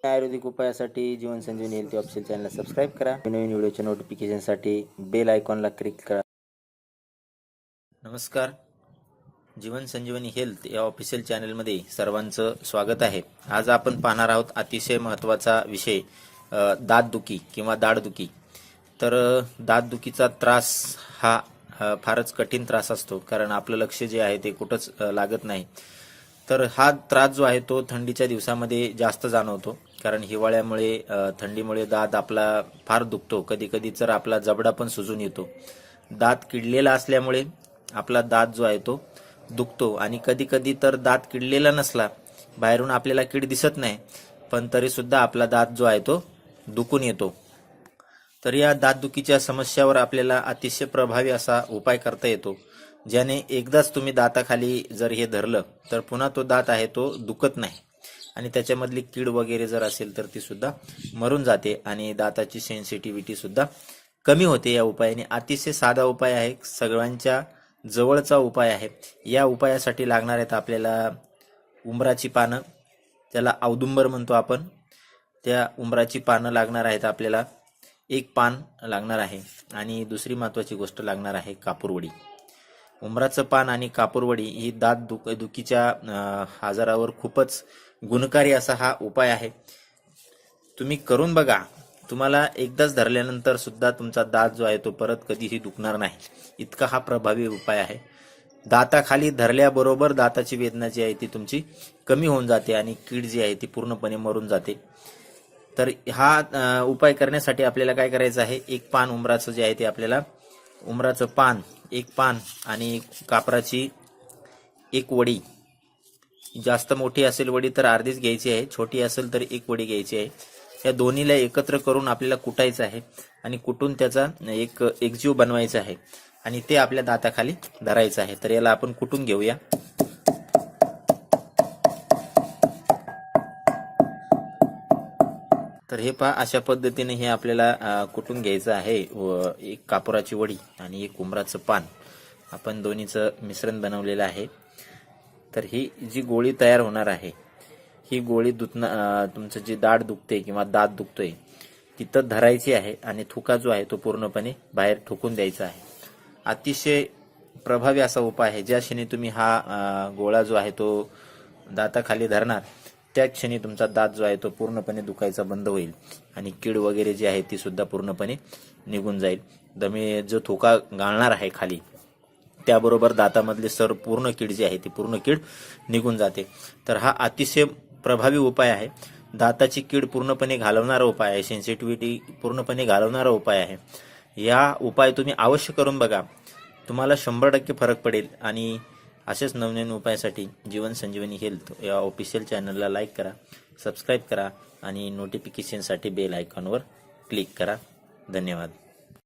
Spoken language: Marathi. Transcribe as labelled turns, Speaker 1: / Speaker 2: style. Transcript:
Speaker 1: आयुर्वेदिक उपायासाठी जीवन संजीवनी हेल्थ ऑफिशियल चॅनलला सबस्क्राईब करा. नवीन व्हिडिओच्या नोटिफिकेशनसाठी बेल आयकॉनला क्लिक करा. नमस्कार, जीवन संजीवनी हेल्थ या ऑफिशियल चॅनलमध्ये सर्वांचं स्वागत आहे. आज आपण पाहणार आहोत अतिशय महत्त्वाचा विषय, दातदुखी किंवा दाढदुखी. तर दातदुखीचा त्रास हा फारच कठीण त्रास असतो, कारण आपलं लक्ष जे आहे ते कुठंच लागत नाही. तर हा त्रास जो आहे तो थंडीच्या दिवसामध्ये जास्त जाणवतो, कारण हिवाळ्यामुळे थंडीमुळे दात आपला फार दुखतो. कधी कधी तर आपला जबडा पण सुजून येतो. दात किडलेला असल्यामुळे आपला दात जो आहे तो दुखतो, आणि कधी कधी तर दात किडलेला नसला, बाहेरून आपल्याला कीड दिसत नाही, पण तरी सुद्धा आपला दात जो आहे तो दुखून येतो. तर या दातदुखीच्या समस्यावर आपल्याला अतिशय प्रभावी असा उपाय करता येतो, ज्याने एकदाच तुम्ही दाताखाली जर हे धरलं तर पुन्हा तो दात आहे तो दुखत नाही, आणि त्याच्यामधली कीड वगैरे जर असेल तर ती सुद्धा मरून जाते, आणि दाताची सेन्सिटिव्हिटी सुद्धा कमी होते. या उपायाने अतिशय साधा उपाय आहे, सगळ्यांच्या जवळचा उपाय आहे. या उपायासाठी लागणार आहेत आपल्याला उंबराची पानं, त्याला औदुंबर म्हणतो आपण. त्या उंबराची पानं लागणार आहेत आपल्याला, एक पान लागणार आहे, आणि दुसरी महत्त्वाची गोष्ट लागणार आहे कापूरवडी. उंबराचं पान आणि कापूरवडी ही दात दुखीच्या आजारावर खूपच गुणकारी असा हा उपाय आहे. तुम्ही करून बघा. तुम्हाला एकदाच धरल्यानंतर सुद्धा तुमचा दात जो आहे तो परत कधीही दुखणार नाही, इतका हा प्रभावी उपाय आहे. दाताखाली धरल्याबरोबर दाताची वेदना जी आहे ती तुमची कमी होऊन जाते, आणि कीड जी आहे ती पूर्णपणे मरून जाते. तर हा उपाय करण्यासाठी आपल्याला काय करायचं आहे, एक पान उंबराचं जे आहे ते आपल्याला, उंबराचं पान एक पान आणि कापराची एक वडी. जास्त मोठी असेल वडी तर अर्धीच घ्यायची आहे, छोटी असेल तर एक वडी घ्यायची आहे. या दोन्हीला एकत्र करून आपल्याला कुटायचं आहे, आणि कुटून त्याचा एक एकजीव बनवायचा आहे, आणि ते आपल्या दाताखाली धरायचं आहे. तर याला आपण कुटून घेऊया. तर हे पहा, अशा पद्धतीने हे आपल्याला कुटून घ्यायचं आहे. एक कापुराची वडी आणि एक उंबराचं पान, आपण दोन्हीचं मिश्रण बनवलेलं आहे. तर ही जी गोळी तयार होणार आहे, ही गोळी तुमचं जे दाढ दुखते किंवा दात दुखतोय तिथं धरायची आहे, आणि थुका जो आहे तो पूर्णपणे बाहेर ठोकून द्यायचा आहे. अतिशय प्रभावी असा उपाय आहे. ज्या क्षणी तुम्ही हा गोळा जो आहे तो दाताखाली धरणार, त्या क्षणी तुमचा दात जो आहे तो पूर्णपणे दुखायचा बंद होईल, आणि कीड वगैरे जी आहे ती सुद्धा पूर्णपणे निघून जाईल. तुम्ही जो थोका गाळणार आहे खाली, त्याबरोबर दातामधले पूर्ण कीड जी आहे ती पूर्ण कीड निघून जाते. तर हा अतिशय प्रभावी उपाय आहे. दाताची कीड पूर्णपणे घालवणारा उपाय आहे, सेन्सिटिव्हिटी पूर्णपणे घालवणारा उपाय आहे. या उपाय तुम्ही अवश्य करून बघा, तुम्हाला 100% फरक पडेल. आणि असेच नवनवीन उपायासाठी जीवन संजीवनी हेल्थ या ऑफिशियल चॅनलला लाईक करा, सबस्क्राईब करा, आणि नोटिफिकेशनसाठी बेल आयकॉनवर क्लिक करा. धन्यवाद.